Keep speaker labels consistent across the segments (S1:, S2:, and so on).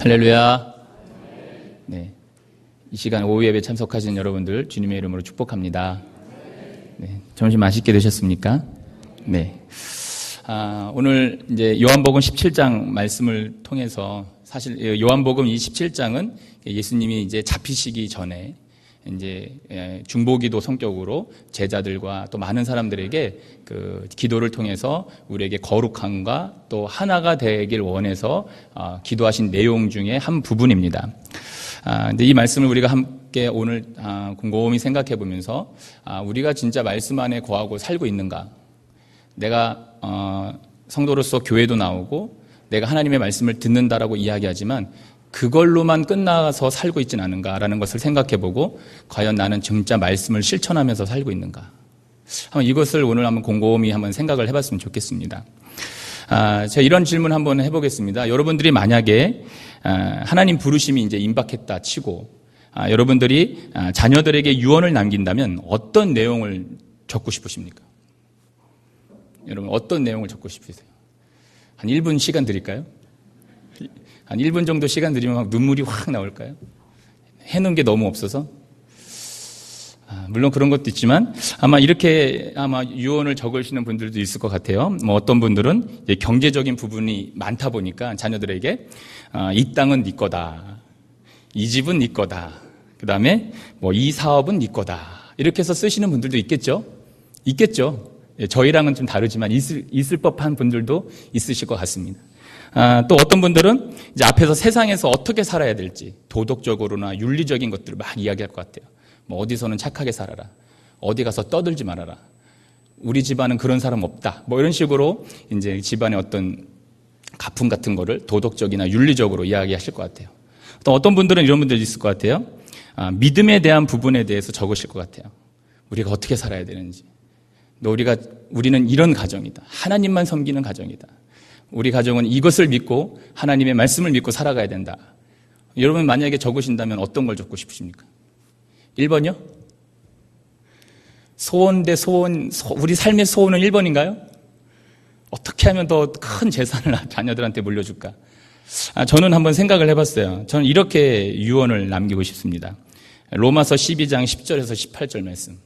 S1: 할렐루야. 네, 이 시간 오후 예배 참석하신 여러분들 주님의 이름으로 축복합니다. 네, 점심 맛있게 드셨습니까? 네. 오늘 이제 요한복음 17장 말씀을 통해서 사실 요한복음 이 17장은 예수님이 이제 잡히시기 전에 이제 중보기도 성격으로 제자들과 또 많은 사람들에게 그 기도를 통해서 우리에게 거룩함과 또 하나가 되길 원해서 기도하신 내용 중에 한 부분입니다. 근데 이 말씀을 우리가 함께 오늘 곰곰이 생각해 보면서 우리가 진짜 말씀 안에 거하고 살고 있는가? 내가 성도로서 교회도 나오고 내가 하나님의 말씀을 듣는다라고 이야기하지만 그걸로만 끝나서 살고 있진 않은가라는 것을 생각해보고 과연 나는 진짜 말씀을 실천하면서 살고 있는가? 한번 이것을 오늘 한번 곰곰이 한번 생각을 해봤으면 좋겠습니다. 제가 이런 질문 한번 해보겠습니다. 여러분들이 만약에 하나님 부르심이 이제 임박했다 치고 여러분들이 자녀들에게 유언을 남긴다면 어떤 내용을 적고 싶으십니까? 여러분 어떤 내용을 적고 싶으세요? 한 1분 시간 드릴까요? 한 1분 정도 시간 드리면 막 눈물이 확 나올까요? 해놓은 게 너무 없어서? 물론 그런 것도 있지만 아마 이렇게 유언을 적으시는 분들도 있을 것 같아요. 어떤 분들은 이제 경제적인 부분이 많다 보니까 자녀들에게 이 땅은 네 거다. 이 집은 네 거다. 그 다음에 이 사업은 네 거다. 이렇게 해서 쓰시는 분들도 있겠죠? 저희랑은 좀 다르지만 있을 법한 분들도 있으실 것 같습니다. 또 어떤 분들은 이제 앞에서 세상에서 어떻게 살아야 될지 도덕적으로나 윤리적인 것들을 막 이야기할 것 같아요. 어디서는 착하게 살아라. 어디 가서 떠들지 말아라. 우리 집안은 그런 사람 없다. 이런 식으로 이제 집안의 어떤 가풍 같은 거를 도덕적이나 윤리적으로 이야기하실 것 같아요. 또 어떤 분들은 이런 분들이 있을 것 같아요. 믿음에 대한 부분에 대해서 적으실 것 같아요. 우리가 어떻게 살아야 되는지. 우리는 이런 가정이다. 하나님만 섬기는 가정이다. 우리 가정은 이것을 믿고 하나님의 말씀을 믿고 살아가야 된다. 여러분 만약에 적으신다면 어떤 걸 적고 싶으십니까? 1번이요? 소원 대 소원, 우리 삶의 소원은 1번인가요? 어떻게 하면 더 큰 재산을 자녀들한테 물려줄까? 저는 한번 생각을 해봤어요. 저는 이렇게 유언을 남기고 싶습니다. 로마서 12장 10절에서 18절 말씀.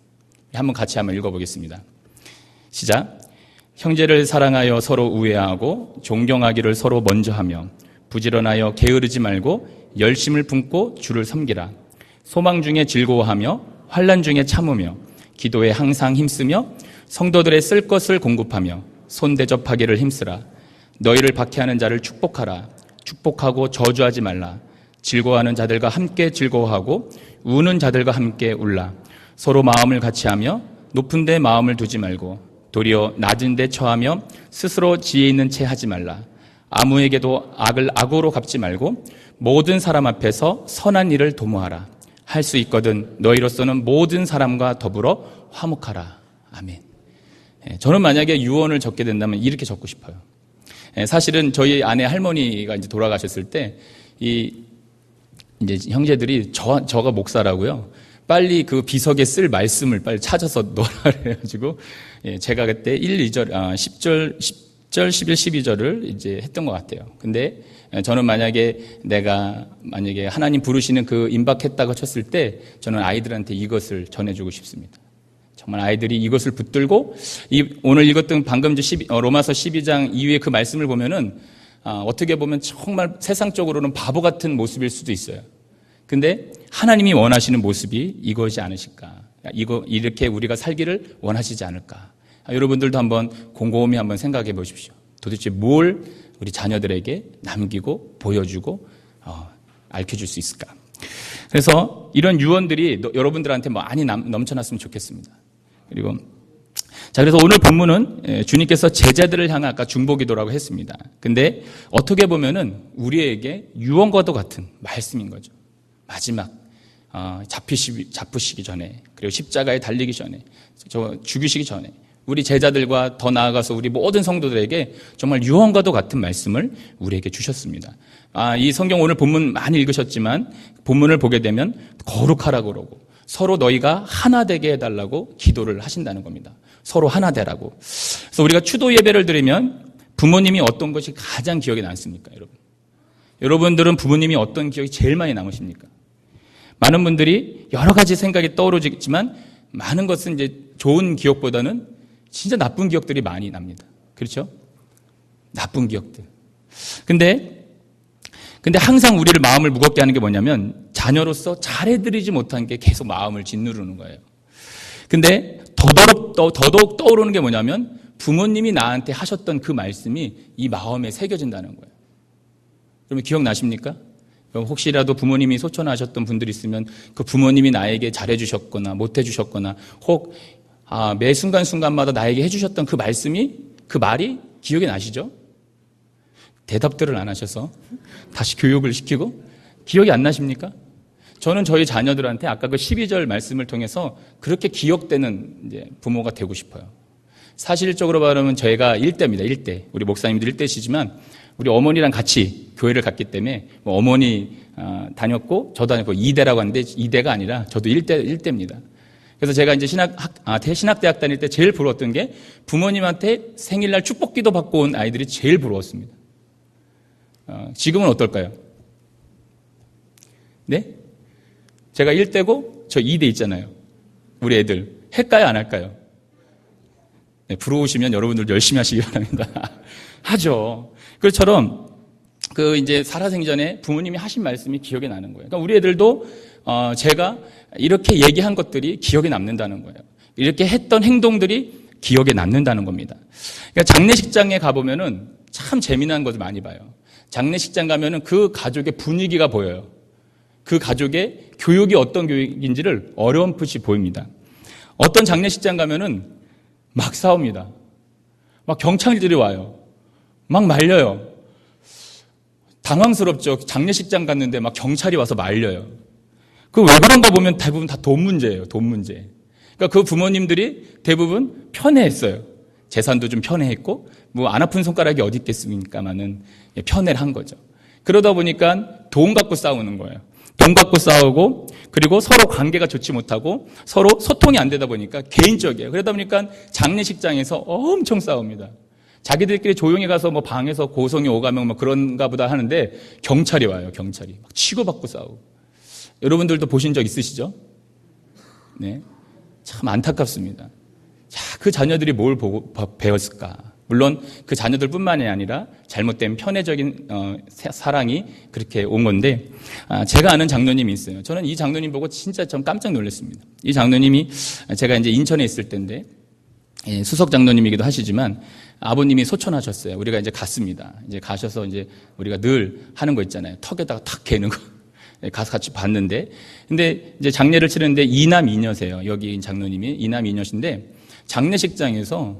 S1: 한번 같이 한번 읽어보겠습니다. 시작. 형제를 사랑하여 서로 우애하고 존경하기를 서로 먼저 하며 부지런하여 게으르지 말고 열심을 품고 주를 섬기라. 소망 중에 즐거워하며 환난 중에 참으며 기도에 항상 힘쓰며 성도들의 쓸 것을 공급하며 손대접하기를 힘쓰라. 너희를 박해하는 자를 축복하라. 축복하고 저주하지 말라. 즐거워하는 자들과 함께 즐거워하고 우는 자들과 함께 울라. 서로 마음을 같이하며 높은 데 마음을 두지 말고 도리어 낮은 데 처하며 스스로 지혜 있는 채 하지 말라. 아무에게도 악을 악으로 갚지 말고 모든 사람 앞에서 선한 일을 도모하라. 할 수 있거든 너희로서는 모든 사람과 더불어 화목하라. 아멘. 저는 만약에 유언을 적게 된다면 이렇게 적고 싶어요. 사실은 저희 아내 할머니가 이제 돌아가셨을 때 이제 형제들이 저가 목사라고요. 빨리 그 비석에 쓸 말씀을 빨리 찾아서 넣으라 그래가지고 제가 그때 10절, 11, 12절을 이제 했던 것 같아요. 근데 저는 만약에 하나님 부르시는 그 임박했다고 쳤을 때 저는 아이들한테 이것을 전해주고 싶습니다. 정말 아이들이 이것을 붙들고 오늘 읽었던 방금 로마서 12장 이후에 그 말씀을 보면은 어떻게 보면 정말 세상적으로는 바보 같은 모습일 수도 있어요. 근데 하나님이 원하시는 모습이 이것이 않으실까? 이렇게 우리가 살기를 원하시지 않을까? 여러분들도 한번 곰곰이 한번 생각해 보십시오. 도대체 뭘 우리 자녀들에게 남기고 보여주고 알려줄 수 있을까? 그래서 이런 유언들이 여러분들한테 많이 넘쳐났으면 좋겠습니다. 그래서 오늘 본문은 주님께서 제자들을 향한 아까 중보기도라고 했습니다. 근데 어떻게 보면은 우리에게 유언과도 같은 말씀인 거죠. 마지막 잡히시기 전에 그리고 십자가에 달리기 전에 죽이시기 전에 우리 제자들과 더 나아가서 우리 모든 성도들에게 정말 유언과도 같은 말씀을 우리에게 주셨습니다. 이 성경 오늘 본문 많이 읽으셨지만 본문을 보게 되면 거룩하라고 그러고 서로 너희가 하나 되게 해달라고 기도를 하신다는 겁니다. 서로 하나 되라고. 그래서 우리가 추도 예배를 드리면 부모님이 어떤 것이 가장 기억에 남습니까, 여러분? 여러분들은 부모님이 어떤 기억이 제일 많이 남으십니까? 많은 분들이 여러 가지 생각이 떠오르지만 많은 것은 이제 좋은 기억보다는 진짜 나쁜 기억들이 많이 납니다. 그렇죠? 나쁜 기억들. 근데 항상 우리를 마음을 무겁게 하는 게 뭐냐면 자녀로서 잘해드리지 못한 게 계속 마음을 짓누르는 거예요. 근데 더더욱 떠오르는 게 뭐냐면 부모님이 나한테 하셨던 그 말씀이 이 마음에 새겨진다는 거예요. 그러면 기억나십니까? 혹시라도 부모님이 소천하셨던 분들이 있으면 그 부모님이 나에게 잘해주셨거나 못해주셨거나 혹 매 순간순간마다 나에게 해주셨던 그 말씀이 그 말이 기억이 나시죠? 대답들을 안 하셔서 다시 교육을 시키고 기억이 안 나십니까? 저는 저희 자녀들한테 아까 그 12절 말씀을 통해서 그렇게 기억되는 이제 부모가 되고 싶어요. 사실적으로 말하면 저희가 1대입니다. 1대. 우리 목사님들 1대시지만 우리 어머니랑 같이 교회를 갔기 때문에 어머니 다녔고 저도 다녔고 2대라고 하는데 2대가 아니라 저도 1대입니다. 그래서 제가 이제 신학대학 다닐 때 제일 부러웠던 게 부모님한테 생일날 축복기도 받고 온 아이들이 제일 부러웠습니다. 지금은 어떨까요? 네? 제가 1대고 저 2대 있잖아요. 우리 애들. 할까요? 안 할까요? 네, 부러우시면 여러분들 열심히 하시기 바랍니다. 하죠. 그처럼 이제 살아생전에 부모님이 하신 말씀이 기억에 나는 거예요. 그러니까 우리 애들도 제가 이렇게 얘기한 것들이 기억에 남는다는 거예요. 이렇게 했던 행동들이 기억에 남는다는 겁니다. 그러니까 장례식장에 가보면은 참 재미난 것을 많이 봐요. 장례식장 가면은 그 가족의 분위기가 보여요. 그 가족의 교육이 어떤 교육인지를 어렴풋이 보입니다. 어떤 장례식장 가면은 막 싸웁니다. 막 경찰들이 와요. 막 말려요. 당황스럽죠. 장례식장 갔는데 막 경찰이 와서 말려요. 그 왜 그런가 보면 대부분 다 돈 문제예요. 돈 문제. 그러니까 그 부모님들이 대부분 편애했어요. 재산도 좀 편애했고 뭐 안 아픈 손가락이 어디 있겠습니까마는 편애를 한 거죠. 그러다 보니까 돈 갖고 싸우는 거예요. 돈 갖고 싸우고 그리고 서로 관계가 좋지 못하고 서로 소통이 안 되다 보니까 개인적이에요. 그러다 보니까 장례식장에서 엄청 싸웁니다. 자기들끼리 조용히 가서 뭐 방에서 고성이 오가면 뭐 그런가 보다 하는데 경찰이 와요. 경찰이 막 치고받고 싸우고. 여러분들도 보신 적 있으시죠? 네, 참 안타깝습니다. 자, 그 자녀들이 뭘 보고 배웠을까? 물론 그 자녀들뿐만이 아니라 잘못된 편애적인 사랑이 그렇게 온 건데 제가 아는 장로님이 있어요. 저는 이 장로님 보고 진짜 좀 깜짝 놀랐습니다. 이 장로님이 제가 이제 인천에 있을 때인데 수석 장로님이기도 하시지만 아버님이 소천하셨어요. 우리가 이제 갔습니다. 이제 가셔서 이제 우리가 늘 하는 거 있잖아요. 턱에다가 탁 개는 거. 가서 같이 봤는데 근데 이제 장례를 치르는데 이남 이녀세요. 여기 장로님이 이남 이녀신데 장례식장에서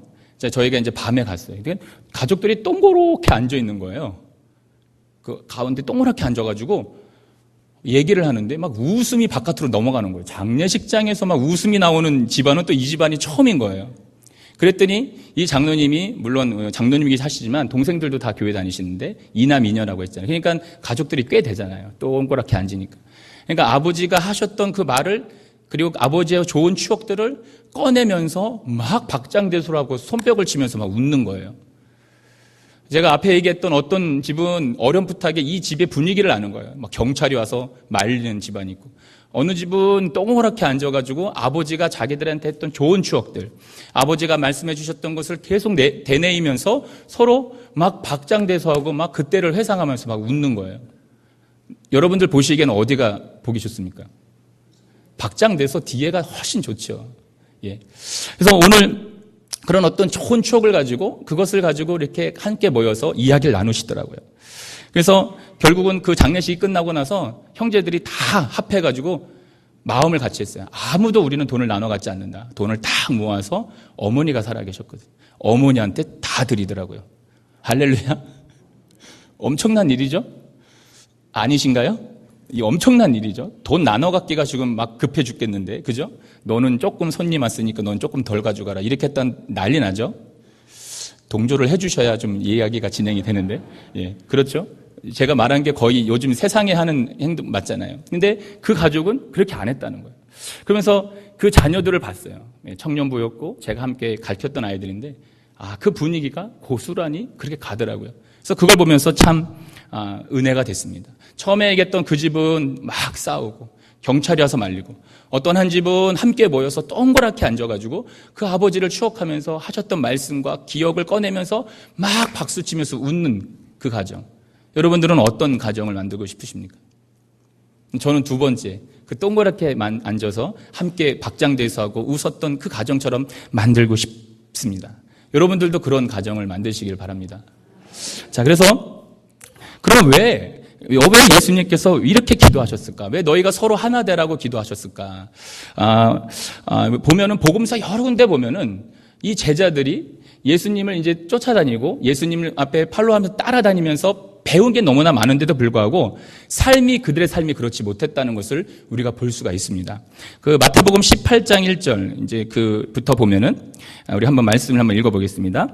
S1: 저희가 이제 밤에 갔어요. 그러니까 가족들이 동그랗게 앉아 있는 거예요. 그 가운데 동그랗게 앉아가지고 얘기를 하는데 막 웃음이 바깥으로 넘어가는 거예요. 장례식장에서 막 웃음이 나오는 집안은 또 이 집안이 처음인 거예요. 그랬더니 이 장로님이 물론 장로님이긴 하시지만 동생들도 다 교회 다니시는데 이남 이녀라고 했잖아요. 그러니까 가족들이 꽤 되잖아요. 동그랗게 앉으니까. 그러니까 아버지가 하셨던 그 말을 그리고 아버지의 좋은 추억들을 꺼내면서 막 박장대소하고 손뼉을 치면서 막 웃는 거예요. 제가 앞에 얘기했던 어떤 집은 어렴풋하게 이 집의 분위기를 아는 거예요. 막 경찰이 와서 말리는 집안이 있고 어느 집은 동그랗게 앉아가지고 아버지가 자기들한테 했던 좋은 추억들 아버지가 말씀해 주셨던 것을 계속 되뇌이면서 서로 막 박장대소하고 막 그때를 회상하면서 막 웃는 거예요. 여러분들 보시기에는 어디가 보기 좋습니까? 박장대소 뒤에가 훨씬 좋죠. 예. 그래서 오늘 그런 어떤 좋은 추억을 가지고 그것을 가지고 이렇게 함께 모여서 이야기를 나누시더라고요. 그래서 결국은 그 장례식이 끝나고 나서 형제들이 다 합해가지고 마음을 같이 했어요. 아무도 우리는 돈을 나눠 갖지 않는다. 돈을 딱 모아서 어머니가 살아계셨거든요. 어머니한테 다 드리더라고요. 할렐루야. 엄청난 일이죠? 아니신가요? 이 엄청난 일이죠. 돈 나눠 갖기가 지금 막 급해 죽겠는데, 그죠? 너는 조금 손님 왔으니까 넌 조금 덜 가져가라. 이렇게 했던 난리 나죠? 동조를 해주셔야 좀 이야기가 진행이 되는데, 예, 그렇죠? 제가 말한 게 거의 요즘 세상에 하는 행동 맞잖아요. 근데 그 가족은 그렇게 안 했다는 거예요. 그러면서 그 자녀들을 봤어요. 청년부였고, 제가 함께 가르쳤던 아이들인데, 그 분위기가 고스란히 그렇게 가더라고요. 그래서 그걸 보면서 참 은혜가 됐습니다. 처음에 얘기했던 그 집은 막 싸우고 경찰이 와서 말리고, 어떤 한 집은 함께 모여서 동그랗게 앉아가지고 그 아버지를 추억하면서 하셨던 말씀과 기억을 꺼내면서 막 박수치면서 웃는 그 가정. 여러분들은 어떤 가정을 만들고 싶으십니까? 저는 두 번째, 그 동그랗게 앉아서 함께 박장대소하고 웃었던 그 가정처럼 만들고 싶습니다. 여러분들도 그런 가정을 만드시길 바랍니다. 자, 그래서 그럼 왜 예수님께서 이렇게 기도하셨을까? 왜 너희가 서로 하나 되라고 기도하셨을까? 보면은 복음서 여러 군데 보면은 이 제자들이 예수님을 이제 쫓아다니고 예수님 앞에 팔로우하면서 따라다니면서 배운 게 너무나 많은데도 불구하고 그들의 삶이 그렇지 못했다는 것을 우리가 볼 수가 있습니다. 그 마태복음 18장 1절 이제 그부터 보면은 우리 한번 말씀을 한번 읽어보겠습니다.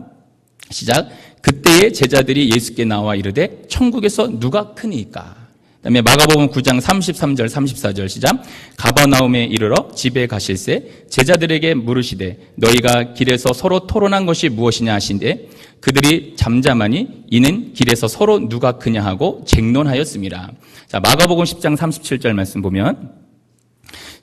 S1: 시작. 그때에 제자들이 예수께 나와 이르되 천국에서 누가 크니까? 그다음에 마가복음 9장 33절 34절 시작. 가버나움에 이르러 집에 가실새 제자들에게 물으시되 너희가 길에서 서로 토론한 것이 무엇이냐 하신대 그들이 잠잠하니 이는 길에서 서로 누가 크냐 하고 쟁론하였습니다. 자, 마가복음 10장 37절 말씀 보면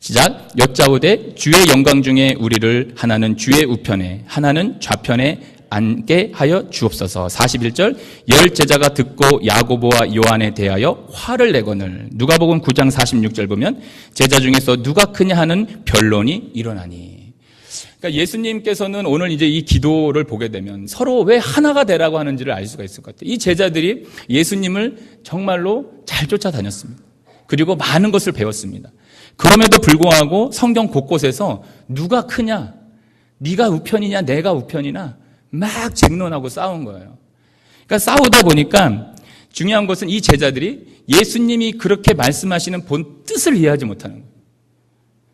S1: 시작. 여짜오되 주의 영광 중에 우리를 하나는 주의 우편에 하나는 좌편에 앉게 하여 주옵소서. 41절. 열 제자가 듣고 야고보와 요한에 대하여 화를 내거늘. 누가복음 9장 46절 보면 제자 중에서 누가 크냐 하는 변론이 일어나니. 그러니까 예수님께서는 오늘 이제 이 기도를 보게 되면 서로 왜 하나가 되라고 하는지를 알 수가 있을 것 같아요. 이 제자들이 예수님을 정말로 잘 쫓아다녔습니다. 그리고 많은 것을 배웠습니다. 그럼에도 불구하고 성경 곳곳에서 누가 크냐, 네가 우편이냐 내가 우편이나 막 쟁론하고 싸운 거예요. 그러니까 싸우다 보니까 중요한 것은 이 제자들이 예수님이 그렇게 말씀하시는 본 뜻을 이해하지 못하는 거예요.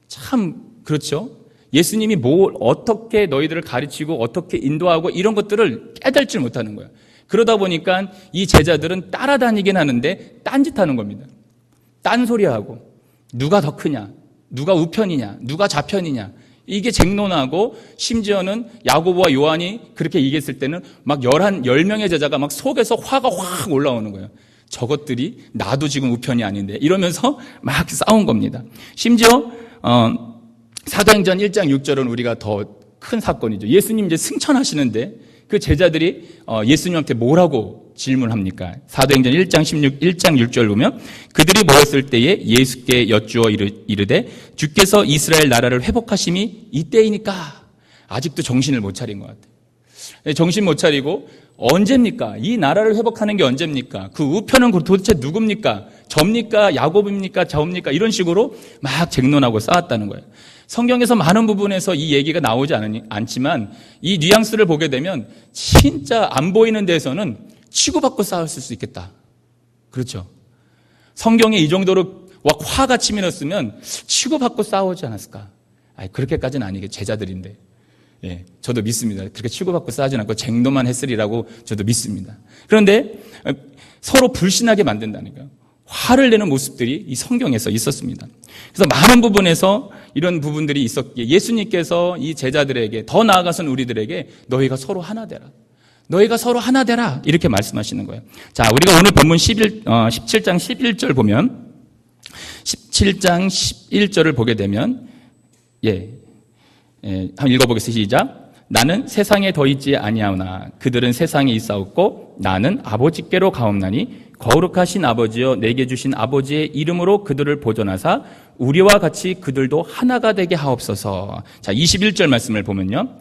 S1: 참 그렇죠. 예수님이 어떻게 너희들을 가르치고 어떻게 인도하고 이런 것들을 깨달지 못하는 거예요. 그러다 보니까 이 제자들은 따라다니긴 하는데 딴짓하는 겁니다. 딴소리하고 누가 더 크냐, 누가 우편이냐, 누가 좌편이냐 이게 쟁론하고 심지어는 야고보와 요한이 그렇게 얘기했을 때는 막 10명의 제자가 막 속에서 화가 확 올라오는 거예요. 저것들이 나도 지금 우편이 아닌데 이러면서 막 싸운 겁니다. 심지어 사도행전 1장 6절은 우리가 더 큰 사건이죠. 예수님 이제 승천하시는데 그 제자들이 예수님한테 뭐라고 질문합니까? 사도행전 1장 6절 보면 그들이 모였을 때에 예수께 여쭈어 이르되 주께서 이스라엘 나라를 회복하심이 이때이니까. 아직도 정신을 못 차린 것 같아요. 정신 못 차리고 언제입니까? 이 나라를 회복하는 게 언제입니까? 그 우편은 도대체 누굽니까? 접니까? 야곱입니까? 저입니까? 이런 식으로 막 쟁론하고 싸웠다는 거예요. 성경에서 많은 부분에서 이 얘기가 나오지 않지만 이 뉘앙스를 보게 되면 진짜 안 보이는 데서는 치고받고 싸웠을 수 있겠다. 그렇죠? 성경에 이 정도로 화가 치밀었으면 치고받고 싸우지 않았을까? 그렇게까지는 아니겠죠. 제자들인데. 예, 저도 믿습니다. 그렇게 치고받고 싸우지 않고 쟁론만 했으리라고 저도 믿습니다. 그런데 서로 불신하게 만든다니까요. 화를 내는 모습들이 이 성경에서 있었습니다. 그래서 많은 부분에서 이런 부분들이 있었기에 예수님께서 이 제자들에게 더 나아가서는 우리들에게 너희가 서로 하나 되라. 너희가 서로 하나 되라. 이렇게 말씀하시는 거예요. 자, 우리가 오늘 본문 17장 11절 보면 17장 11절을 보게 되면 한번 읽어보겠습니다. 시작. 나는 세상에 더 있지 아니하오나 그들은 세상에 있사옵고 나는 아버지께로 가옵나니 거룩하신 아버지여 내게 주신 아버지의 이름으로 그들을 보존하사 우리와 같이 그들도 하나가 되게 하옵소서. 자, 21절 말씀을 보면요.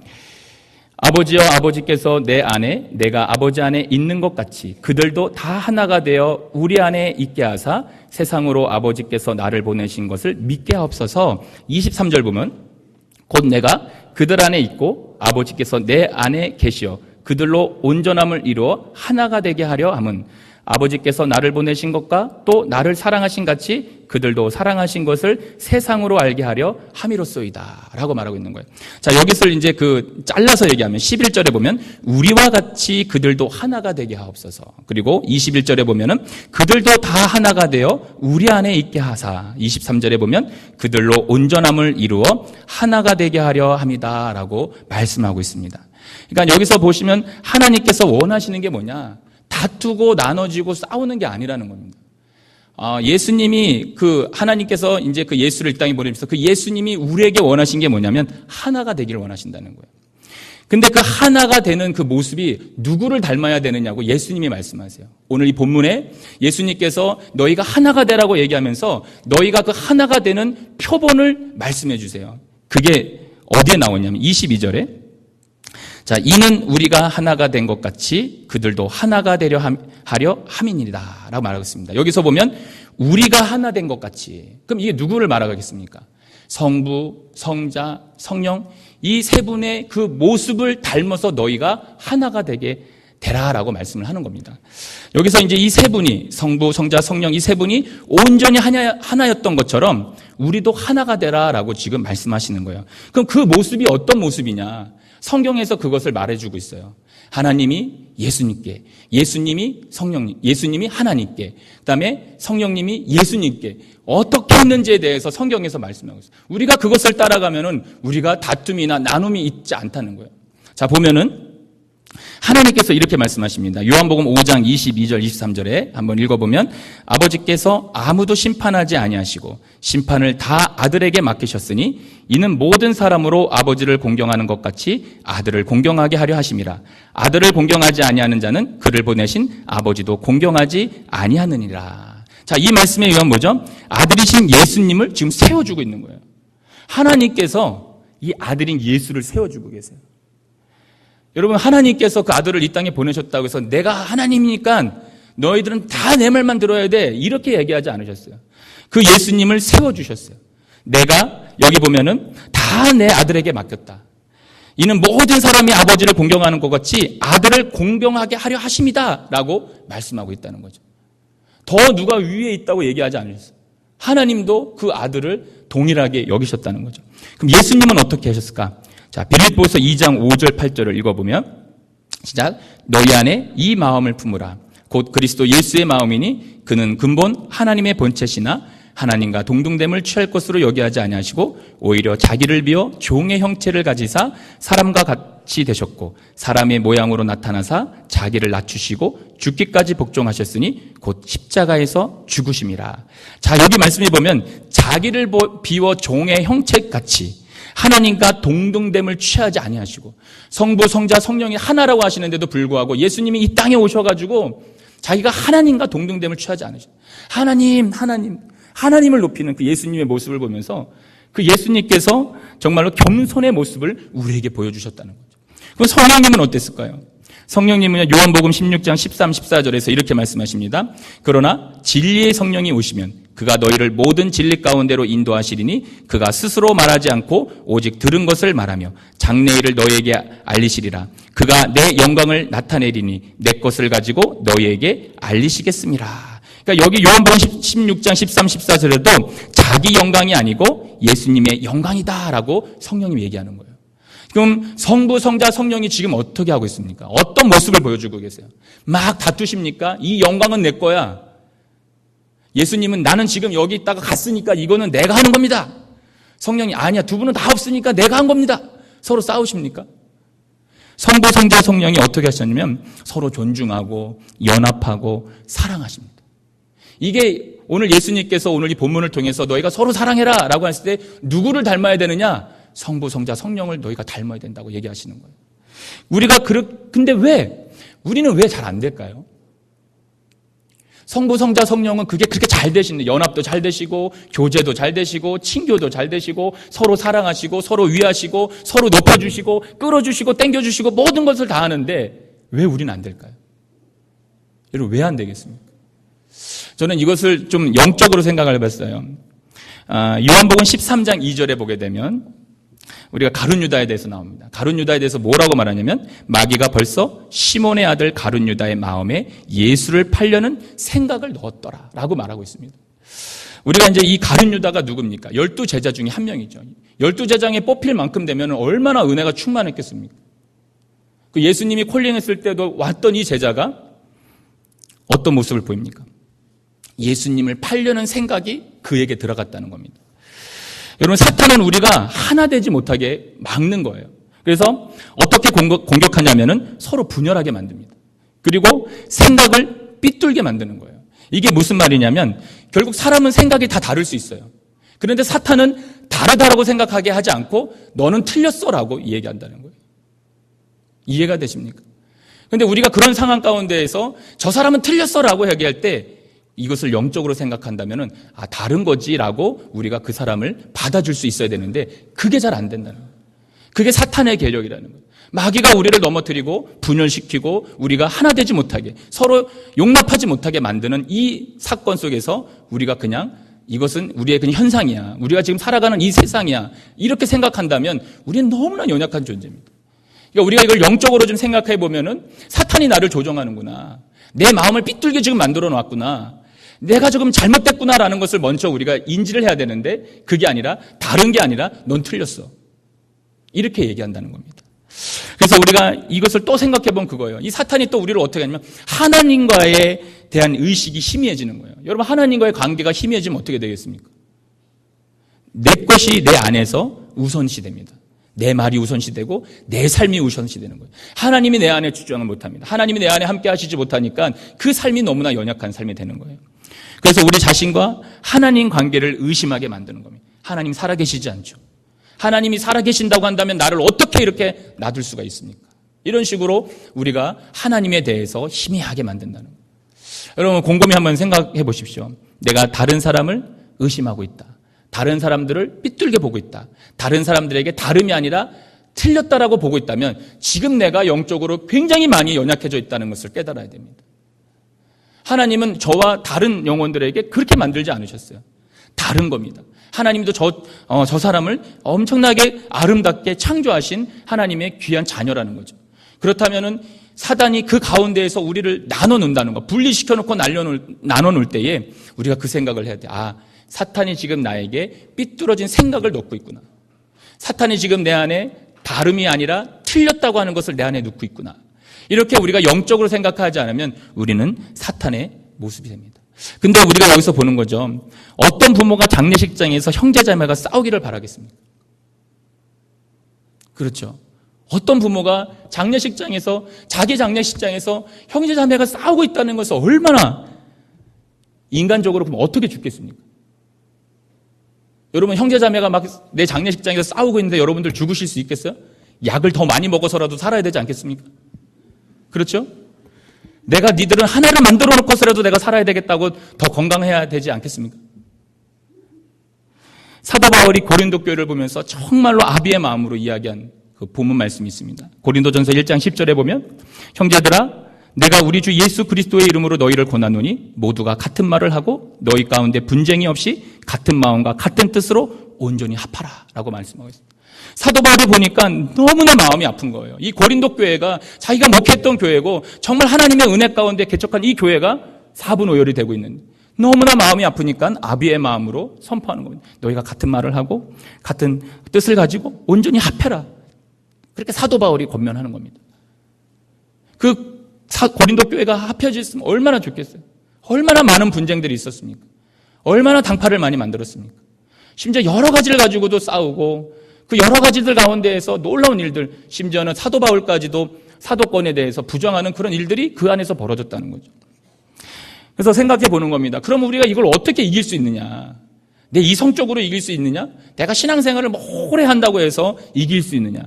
S1: 아버지여 아버지께서 내 안에 내가 아버지 안에 있는 것 같이 그들도 다 하나가 되어 우리 안에 있게 하사 세상으로 아버지께서 나를 보내신 것을 믿게 하옵소서. 23절 보면 곧 내가 그들 안에 있고 아버지께서 내 안에 계시어 그들로 온전함을 이루어 하나가 되게 하려 함은 아버지께서 나를 보내신 것과 또 나를 사랑하신 같이 그들도 사랑하신 것을 세상으로 알게 하려 함이로소이다 라고 말하고 있는 거예요. 자, 여기서 이제 잘라서 얘기하면 11절에 보면 우리와 같이 그들도 하나가 되게 하옵소서. 그리고 21절에 보면은 그들도 다 하나가 되어 우리 안에 있게 하사. 23절에 보면 그들로 온전함을 이루어 하나가 되게 하려 함이다 라고 말씀하고 있습니다. 그러니까 여기서 보시면 하나님께서 원하시는 게 뭐냐? 다투고 나눠지고 싸우는 게 아니라는 겁니다. 예수님이 하나님께서 이제 그 예수를 이 땅에 보내면서 그 예수님이 우리에게 원하신 게 뭐냐면 하나가 되기를 원하신다는 거예요. 근데 그 하나가 되는 그 모습이 누구를 닮아야 되느냐고 예수님이 말씀하세요. 오늘 이 본문에 예수님께서 너희가 하나가 되라고 얘기하면서 너희가 그 하나가 되는 표본을 말씀해 주세요. 그게 어디에 나오냐면 22절에 자, 이는 우리가 하나가 된 것 같이 그들도 하나가 되려 하려 함이니라 라고 말하고 있습니다. 여기서 보면 우리가 하나 된 것 같이, 그럼 이게 누구를 말하겠습니까? 성부, 성자, 성령, 이 세 분의 그 모습을 닮아서 너희가 하나가 되게 되라라고 말씀을 하는 겁니다. 여기서 이제 이 세 분이, 성부, 성자, 성령 이 세 분이 온전히 하나였던 것처럼 우리도 하나가 되라라고 지금 말씀하시는 거예요. 그럼 그 모습이 어떤 모습이냐? 성경에서 그것을 말해주고 있어요. 하나님이 예수님께, 예수님이 성령님, 예수님이 하나님께, 그다음에 성령님이 예수님께 어떻게 했는지에 대해서 성경에서 말씀하고 있어요. 우리가 그것을 따라가면은 우리가 다툼이나 나눔이 있지 않다는 거예요. 자, 보면은 하나님께서 이렇게 말씀하십니다. 요한복음 5장 22절 23절에 한번 읽어보면 아버지께서 아무도 심판하지 아니하시고 심판을 다 아들에게 맡기셨으니 이는 모든 사람으로 아버지를 공경하는 것 같이 아들을 공경하게 하려 하심이라. 아들을 공경하지 아니하는 자는 그를 보내신 아버지도 공경하지 아니하느니라. 자, 이 말씀에 의한 뭐죠? 아들이신 예수님을 지금 세워주고 있는 거예요. 하나님께서 이 아들인 예수를 세워주고 계세요. 여러분, 하나님께서 그 아들을 이 땅에 보내셨다고 해서 내가 하나님이니까 너희들은 다 내 말만 들어야 돼, 이렇게 얘기하지 않으셨어요. 그 예수님을 세워주셨어요. 내가 여기 보면은 다 내 아들에게 맡겼다. 이는 모든 사람이 아버지를 공경하는 것 같이 아들을 공경하게 하려 하심이다 라고 말씀하고 있다는 거죠. 더 누가 위에 있다고 얘기하지 않으셨어요. 하나님도 그 아들을 동일하게 여기셨다는 거죠. 그럼 예수님은 어떻게 하셨을까? 자, 빌립보서 2장 5절 8절을 읽어보면 시작. 너희 안에 이 마음을 품으라. 곧 그리스도 예수의 마음이니 그는 근본 하나님의 본체시나 하나님과 동등됨을 취할 것으로 여기하지 아니하시고 오히려 자기를 비워 종의 형체를 가지사 사람과 같이 되셨고 사람의 모양으로 나타나사 자기를 낮추시고 죽기까지 복종하셨으니 곧 십자가에서 죽으심이라. 자, 여기 말씀해 보면 자기를 비워 종의 형체같이 하나님과 동등됨을 취하지 아니하시고 성부, 성자, 성령이 하나라고 하시는데도 불구하고 예수님이 이 땅에 오셔가지고 자기가 하나님과 동등됨을 취하지 않으셔. 하나님을 높이는 그 예수님의 모습을 보면서 그 예수님께서 정말로 겸손의 모습을 우리에게 보여주셨다는 거죠. 그럼 성령님은 어땠을까요? 성령님은 요한복음 16장 13, 14절에서 이렇게 말씀하십니다. 그러나 진리의 성령이 오시면 그가 너희를 모든 진리 가운데로 인도하시리니 그가 스스로 말하지 않고 오직 들은 것을 말하며 장래일을 너희에게 알리시리라. 그가 내 영광을 나타내리니 내 것을 가지고 너희에게 알리시겠습니다. 그러니까 여기 요한복음 16장 13, 14절에도 자기 영광이 아니고 예수님의 영광이다라고 성령님이 얘기하는 거예요. 그럼 성부, 성자, 성령이 지금 어떻게 하고 있습니까? 어떤 모습을 보여주고 계세요? 막 다투십니까? 이 영광은 내 거야. 예수님은 나는 지금 여기 있다가 갔으니까 이거는 내가 하는 겁니다. 성령이 아니야, 두 분은 다 없으니까 내가 한 겁니다. 서로 싸우십니까? 성부, 성자, 성령이 어떻게 하셨냐면 서로 존중하고 연합하고 사랑하십니다. 이게 오늘 예수님께서 오늘 이 본문을 통해서 너희가 서로 사랑해라 라고 했을 때 누구를 닮아야 되느냐? 성부, 성자, 성령을 너희가 닮아야 된다고 얘기하시는 거예요. 근데 우리는 왜 잘 안 될까요? 성부, 성자, 성령은 그게 그렇게 잘 되시는데 연합도 잘 되시고 교제도 잘 되시고 친교도 잘 되시고 서로 사랑하시고 서로 위하시고 서로 높여주시고 끌어주시고 땡겨주시고 모든 것을 다 하는데 왜 우리는 안 될까요? 여러분, 왜 안 되겠습니까? 저는 이것을 좀 영적으로 생각을 해봤어요. 요한복음 13장 2절에 보게 되면 우리가 가룟 유다에 대해서 나옵니다. 가룟 유다에 대해서 뭐라고 말하냐면 마귀가 벌써 시몬의 아들 가룟 유다의 마음에 예수를 팔려는 생각을 넣었더라 라고 말하고 있습니다. 우리가 이제 이 가룟 유다가 누굽니까? 12제자 중에 한 명이죠. 12제자에 뽑힐 만큼 되면 얼마나 은혜가 충만했겠습니까? 그 예수님이 콜링했을 때도 왔던 이 제자가 어떤 모습을 보입니까? 예수님을 팔려는 생각이 그에게 들어갔다는 겁니다. 여러분, 사탄은 우리가 하나 되지 못하게 막는 거예요. 그래서 어떻게 공격하냐면은 서로 분열하게 만듭니다. 그리고 생각을 삐뚤게 만드는 거예요. 이게 무슨 말이냐면 결국 사람은 생각이 다 다를 수 있어요. 그런데 사탄은 다르다라고 생각하게 하지 않고 너는 틀렸어라고 얘기한다는 거예요. 이해가 되십니까? 그런데 우리가 그런 상황 가운데에서 저 사람은 틀렸어라고 얘기할 때 이것을 영적으로 생각한다면은 다른 거지라고 우리가 그 사람을 받아줄 수 있어야 되는데 그게 잘 안 된다는 거예요. 그게 사탄의 계략이라는 거예요. 마귀가 우리를 넘어뜨리고 분열시키고 우리가 하나 되지 못하게 서로 용납하지 못하게 만드는 이 사건 속에서 우리가 그냥 이것은 우리의 그냥 현상이야. 우리가 지금 살아가는 이 세상이야. 이렇게 생각한다면 우리는 너무나 연약한 존재입니다. 그러니까 우리가 이걸 영적으로 좀 생각해 보면은 사탄이 나를 조종하는구나. 내 마음을 삐뚤게 지금 만들어 놨구나. 내가 조금 잘못됐구나라는 것을 먼저 우리가 인지를 해야 되는데 그게 아니라 다른 게 아니라 넌 틀렸어. 이렇게 얘기한다는 겁니다. 그래서 우리가 이것을 또 생각해 보면 그거예요. 이 사탄이 또 우리를 어떻게 하냐면 하나님과에 대한 의식이 희미해지는 거예요. 여러분 하나님과의 관계가 희미해지면 어떻게 되겠습니까? 내 것이 내 안에서 우선시됩니다. 내 말이 우선시되고 내 삶이 우선시되는 거예요. 하나님이 내 안에 주장을 못합니다. 하나님이 내 안에 함께 하시지 못하니까 그 삶이 너무나 연약한 삶이 되는 거예요. 그래서 우리 자신과 하나님 관계를 의심하게 만드는 겁니다. 하나님 살아계시지 않죠. 하나님이 살아계신다고 한다면 나를 어떻게 이렇게 놔둘 수가 있습니까? 이런 식으로 우리가 하나님에 대해서 희미하게 만든다는 거예요. 여러분 곰곰이 한번 생각해 보십시오. 내가 다른 사람을 의심하고 있다. 다른 사람들을 삐뚤게 보고 있다. 다른 사람들에게 다름이 아니라 틀렸다라고 보고 있다면 지금 내가 영적으로 굉장히 많이 연약해져 있다는 것을 깨달아야 됩니다. 하나님은 저와 다른 영혼들에게 그렇게 만들지 않으셨어요. 다른 겁니다. 하나님도 저 사람을 엄청나게 아름답게 창조하신 하나님의 귀한 자녀라는 거죠. 그렇다면은 사단이 그 가운데에서 우리를 나눠놓는다는 거, 분리시켜놓고 나눠놓을 때에 우리가 그 생각을 해야 돼. 사탄이 지금 나에게 삐뚤어진 생각을 넣고 있구나. 사탄이 지금 내 안에 다름이 아니라 틀렸다고 하는 것을 내 안에 넣고 있구나. 이렇게 우리가 영적으로 생각하지 않으면 우리는 사탄의 모습이 됩니다. 근데 우리가 여기서 보는 거죠. 어떤 부모가 장례식장에서 형제자매가 싸우기를 바라겠습니까? 그렇죠. 어떤 부모가 자기 장례식장에서 형제자매가 싸우고 있다는 것을 얼마나 인간적으로 보면 어떻게 죽겠습니까? 여러분 형제자매가 막 내 장례식장에서 싸우고 있는데 여러분들 죽으실 수 있겠어요? 약을 더 많이 먹어서라도 살아야 되지 않겠습니까? 그렇죠? 내가 니들은 하나를 만들어 놓고서라도 내가 살아야 되겠다고 더 건강해야 되지 않겠습니까? 사도 바울이 고린도 교회를 보면서 정말로 아비의 마음으로 이야기한 그 본문 말씀이 있습니다. 고린도전서 1장 10절에 보면 형제들아 내가 우리 주 예수 그리스도의 이름으로 너희를 권하노니 모두가 같은 말을 하고 너희 가운데 분쟁이 없이 같은 마음과 같은 뜻으로 온전히 합하라 라고 말씀하고 있습니다. 사도 바울이 보니까 너무나 마음이 아픈 거예요. 이 고린도 교회가 자기가 목회했던 교회고 정말 하나님의 은혜 가운데 개척한 이 교회가 사분오열이 되고 있는데 너무나 마음이 아프니까 아비의 마음으로 선포하는 겁니다. 너희가 같은 말을 하고 같은 뜻을 가지고 온전히 합해라. 그렇게 사도 바울이 권면하는 겁니다. 고린도 교회가 합해졌으면 얼마나 좋겠어요. 얼마나 많은 분쟁들이 있었습니까? 얼마나 당파를 많이 만들었습니까? 심지어 여러 가지를 가지고도 싸우고 그 여러 가지들 가운데에서 놀라운 일들, 심지어는 사도 바울까지도 사도권에 대해서 부정하는 그런 일들이 그 안에서 벌어졌다는 거죠. 그래서 생각해 보는 겁니다. 그럼 우리가 이걸 어떻게 이길 수 있느냐? 내 이성적으로 이길 수 있느냐? 내가 신앙생활을 오래 한다고 해서 이길 수 있느냐?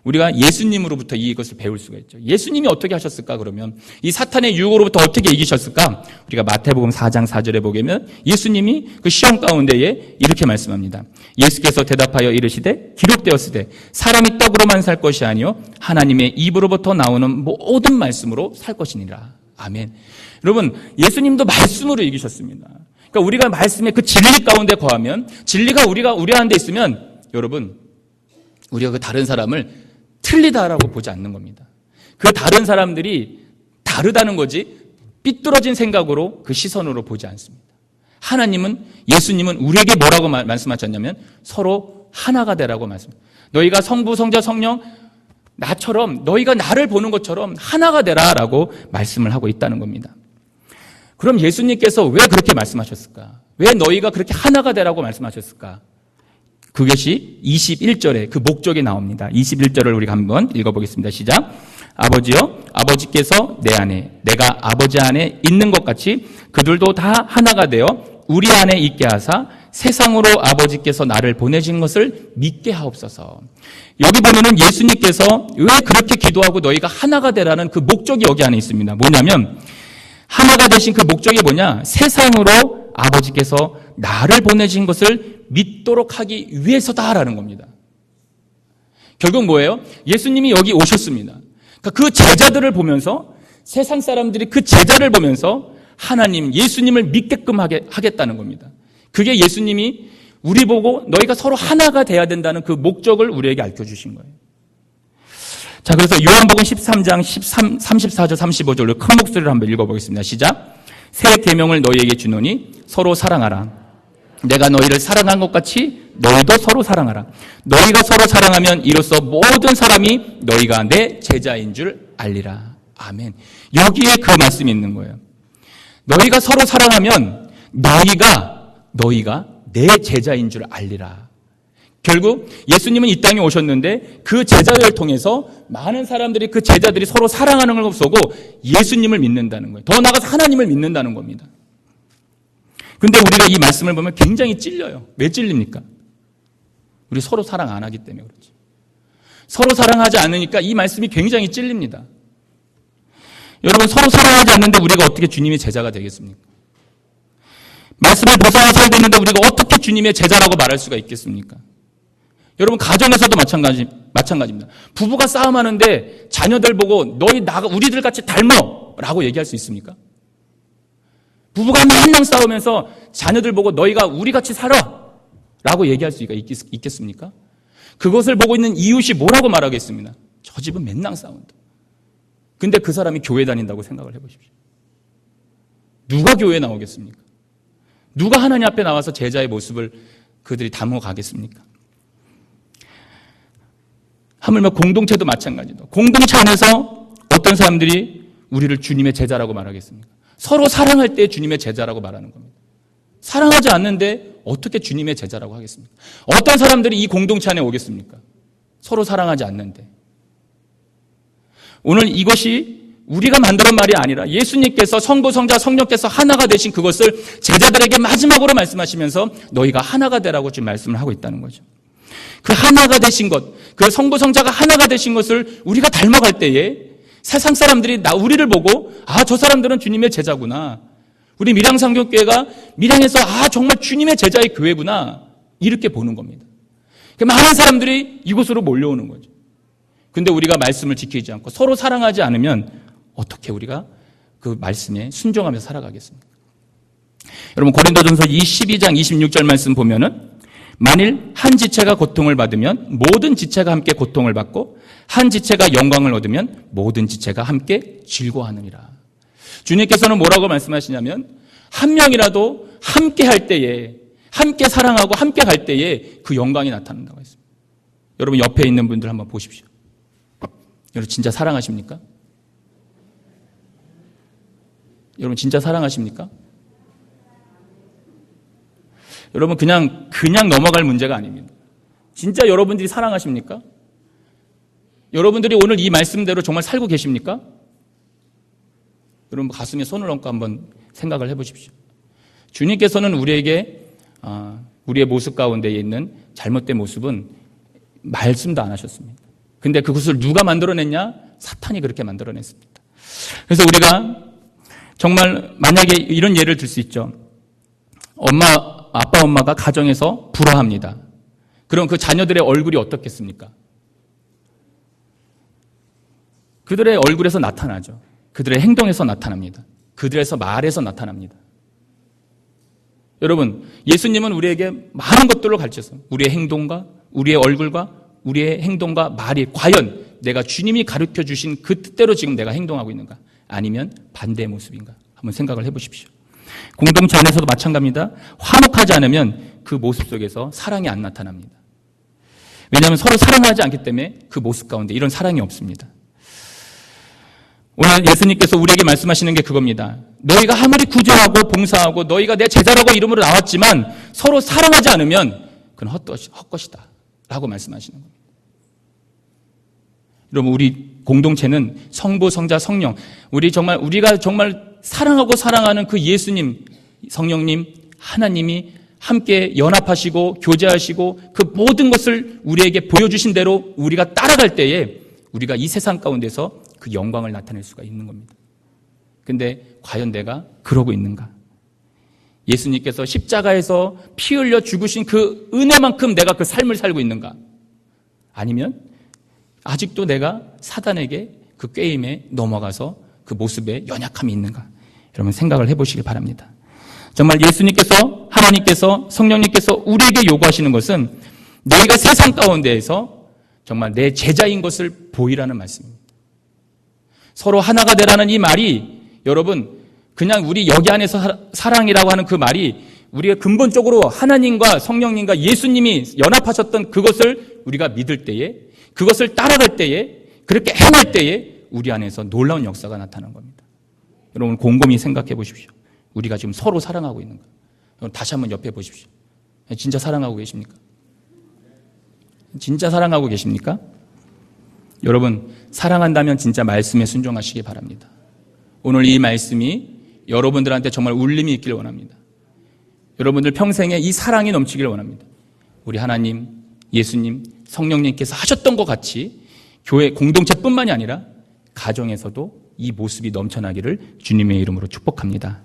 S1: 우리가 예수님으로부터 이것을 배울 수가 있죠. 예수님이 어떻게 하셨을까 그러면 이 사탄의 유혹으로부터 어떻게 이기셨을까? 우리가 마태복음 4장 4절에 보면 예수님이 그 시험 가운데에 이렇게 말씀합니다. 예수께서 대답하여 이르시되 기록되었으되 사람이 떡으로만 살 것이 아니요 하나님의 입으로부터 나오는 모든 말씀으로 살 것이니라. 아멘. 여러분 예수님도 말씀으로 이기셨습니다. 그러니까 우리가 말씀의 그 진리 가운데 거하면 진리가 우리 안에 있으면 여러분 우리가 그 다른 사람을 틀리다라고 보지 않는 겁니다. 그 다른 사람들이 다르다는 거지 삐뚤어진 생각으로 그 시선으로 보지 않습니다. 예수님은 우리에게 뭐라고 말씀하셨냐면 서로 하나가 되라고 말씀합니다. 너희가 성부, 성자, 성령 나처럼 너희가 나를 보는 것처럼 하나가 되라라고 말씀을 하고 있다는 겁니다. 그럼 예수님께서 왜 그렇게 말씀하셨을까? 왜 너희가 그렇게 하나가 되라고 말씀하셨을까? 그것이 21절에 그 목적이 나옵니다. 21절을 우리가 한번 읽어보겠습니다. 시작. 아버지여, 아버지께서 내 안에, 내가 아버지 안에 있는 것 같이 그들도 다 하나가 되어 우리 안에 있게 하사 세상으로 아버지께서 나를 보내신 것을 믿게 하옵소서. 여기 보면은 예수님께서 왜 그렇게 기도하고 너희가 하나가 되라는 그 목적이 여기 안에 있습니다. 뭐냐면 하나가 되신 그 목적이 뭐냐? 세상으로 아버지께서 나를 보내신 것을 믿도록 하기 위해서다라는 겁니다. 결국 뭐예요? 예수님이 여기 오셨습니다. 그러니까 그 제자들을 보면서 세상 사람들이 그 제자를 보면서 하나님, 예수님을 믿게끔 하겠다는 겁니다. 그게 예수님이 우리 보고 너희가 서로 하나가 돼야 된다는 그 목적을 우리에게 알려주신 거예요. 자, 그래서 요한복음 13장 34절 35절로 큰 목소리로 한번 읽어보겠습니다. 시작. 새 계명을 너희에게 주노니 서로 사랑하라. 내가 너희를 사랑한 것 같이 너희도 서로 사랑하라. 너희가 서로 사랑하면 이로써 모든 사람이 너희가 내 제자인 줄 알리라. 아멘. 여기에 그 말씀이 있는 거예요. 너희가 서로 사랑하면 너희가 내 제자인 줄 알리라. 결국 예수님은 이 땅에 오셨는데 그 제자들을 통해서 많은 사람들이 그 제자들이 서로 사랑하는 걸 보고 예수님을 믿는다는 거예요. 더 나아가서 하나님을 믿는다는 겁니다. 근데 우리가 이 말씀을 보면 굉장히 찔려요. 왜 찔립니까? 우리 서로 사랑 안 하기 때문에 그렇지. 서로 사랑하지 않으니까 이 말씀이 굉장히 찔립니다. 여러분, 서로 사랑하지 않는데 우리가 어떻게 주님의 제자가 되겠습니까? 말씀을 벗어나 살고 있는데 우리가 어떻게 주님의 제자라고 말할 수가 있겠습니까? 여러분, 가정에서도 마찬가지입니다. 부부가 싸움하는데 자녀들 보고 너희 우리들 같이 닮어 라고 얘기할 수 있습니까? 부부가 맨날 싸우면서 자녀들 보고 너희가 우리같이 살아 라고 얘기할 수가 있겠습니까? 그것을 보고 있는 이웃이 뭐라고 말하겠습니다. 저 집은 맨날 싸운다. 근데 그 사람이 교회 다닌다고 생각을 해보십시오. 누가 교회에 나오겠습니까? 누가 하나님 앞에 나와서 제자의 모습을 그들이 담아가겠습니까? 하물며 공동체도 마찬가지다. 공동체 안에서 어떤 사람들이 우리를 주님의 제자라고 말하겠습니까? 서로 사랑할 때 주님의 제자라고 말하는 겁니다. 사랑하지 않는데 어떻게 주님의 제자라고 하겠습니까? 어떤 사람들이 이 공동체 안에 오겠습니까? 서로 사랑하지 않는데. 오늘 이것이 우리가 만드는 말이 아니라 예수님께서 성부, 성자, 성령께서 하나가 되신 그것을 제자들에게 마지막으로 말씀하시면서 너희가 하나가 되라고 지금 말씀을 하고 있다는 거죠. 그 하나가 되신 것, 그 성부, 성자가 하나가 되신 것을 우리가 닮아갈 때에 세상 사람들이 우리를 보고 저 사람들은 주님의 제자구나. 우리 밀양상교교회가 밀양에서 정말 주님의 제자의 교회구나. 이렇게 보는 겁니다. 많은 사람들이 이곳으로 몰려오는 거죠. 근데 우리가 말씀을 지키지 않고 서로 사랑하지 않으면 어떻게 우리가 그 말씀에 순종하면서 살아가겠습니까? 여러분, 고린도전서 12장 26절 말씀 보면은 만일 한 지체가 고통을 받으면 모든 지체가 함께 고통을 받고 한 지체가 영광을 얻으면 모든 지체가 함께 즐거워하느니라. 주님께서는 뭐라고 말씀하시냐면 한 명이라도 함께 할 때에, 함께 사랑하고 함께 갈 때에 그 영광이 나타난다고 했습니다. 여러분, 옆에 있는 분들 한번 보십시오. 여러분, 진짜 사랑하십니까? 여러분, 진짜 사랑하십니까? 여러분, 그냥 넘어갈 문제가 아닙니다. 진짜 여러분들이 사랑하십니까? 여러분들이 오늘 이 말씀대로 정말 살고 계십니까? 여러분, 가슴에 손을 얹고 한번 생각을 해보십시오. 주님께서는 우리에게 우리의 모습 가운데 있는 잘못된 모습은 말씀도 안 하셨습니다. 근데 그것을 누가 만들어냈냐? 사탄이 그렇게 만들어냈습니다. 그래서 우리가 정말 만약에 이런 예를 들 수 있죠. 아빠, 엄마가 가정에서 불화합니다. 그럼 그 자녀들의 얼굴이 어떻겠습니까? 그들의 얼굴에서 나타나죠. 그들의 행동에서 나타납니다. 그들에서 말에서 나타납니다. 여러분, 예수님은 우리에게 많은 것들로 가르쳤어요. 우리의 행동과 우리의 얼굴과 우리의 행동과 말이 과연 내가 주님이 가르쳐 주신 그 뜻대로 지금 내가 행동하고 있는가? 아니면 반대의 모습인가? 한번 생각을 해보십시오. 공동체 안에서도 마찬가지입니다. 화목하지 않으면 그 모습 속에서 사랑이 안 나타납니다. 왜냐하면 서로 사랑하지 않기 때문에 그 모습 가운데 이런 사랑이 없습니다. 오늘 예수님께서 우리에게 말씀하시는 게 그겁니다. 너희가 아무리 구제하고 봉사하고 너희가 내 제자라고 이름으로 나왔지만 서로 사랑하지 않으면 그건 헛것이다 라고 말씀하시는 겁니다. 여러분, 우리 공동체는 성부, 성자, 성령. 우리가 정말 사랑하고 사랑하는 그 예수님, 성령님, 하나님이 함께 연합하시고 교제하시고 그 모든 것을 우리에게 보여주신 대로 우리가 따라갈 때에 우리가 이 세상 가운데서 그 영광을 나타낼 수가 있는 겁니다. 근데 과연 내가 그러고 있는가? 예수님께서 십자가에서 피 흘려 죽으신 그 은혜만큼 내가 그 삶을 살고 있는가? 아니면 아직도 내가 사단에게 그 꾀임에 넘어가서 그 모습에 연약함이 있는가? 여러분 생각을 해보시기 바랍니다. 정말 예수님께서, 하나님께서, 성령님께서 우리에게 요구하시는 것은 너희가 세상 가운데에서 정말 내 제자인 것을 보이라는 말씀입니다. 서로 하나가 되라는 이 말이 여러분 그냥 우리 여기 안에서 사랑이라고 하는 그 말이 우리가 근본적으로 하나님과 성령님과 예수님이 연합하셨던 그것을 우리가 믿을 때에, 그것을 따라갈 때에, 그렇게 행할 때에 우리 안에서 놀라운 역사가 나타나는 겁니다. 여러분 곰곰이 생각해 보십시오. 우리가 지금 서로 사랑하고 있는가? 다시 한번 옆에 보십시오. 진짜 사랑하고 계십니까? 진짜 사랑하고 계십니까? 여러분 사랑한다면 진짜 말씀에 순종하시기 바랍니다. 오늘 이 말씀이 여러분들한테 정말 울림이 있기를 원합니다. 여러분들 평생에 이 사랑이 넘치기를 원합니다. 우리 하나님, 예수님, 성령님께서 하셨던 것 같이 교회 공동체뿐만이 아니라 가정에서도 이 모습이 넘쳐나기를 주님의 이름으로 축복합니다.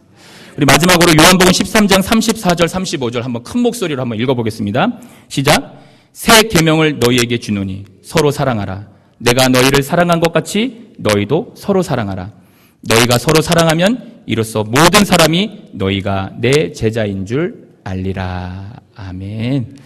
S1: 우리 마지막으로 요한복음 13장 34절 35절 한번 큰 목소리로 한번 읽어보겠습니다. 시작. 새 계명을 너희에게 주노니 서로 사랑하라. 내가 너희를 사랑한 것 같이 너희도 서로 사랑하라. 너희가 서로 사랑하면 이로써 모든 사람이 너희가 내 제자인 줄 알리라. 아멘.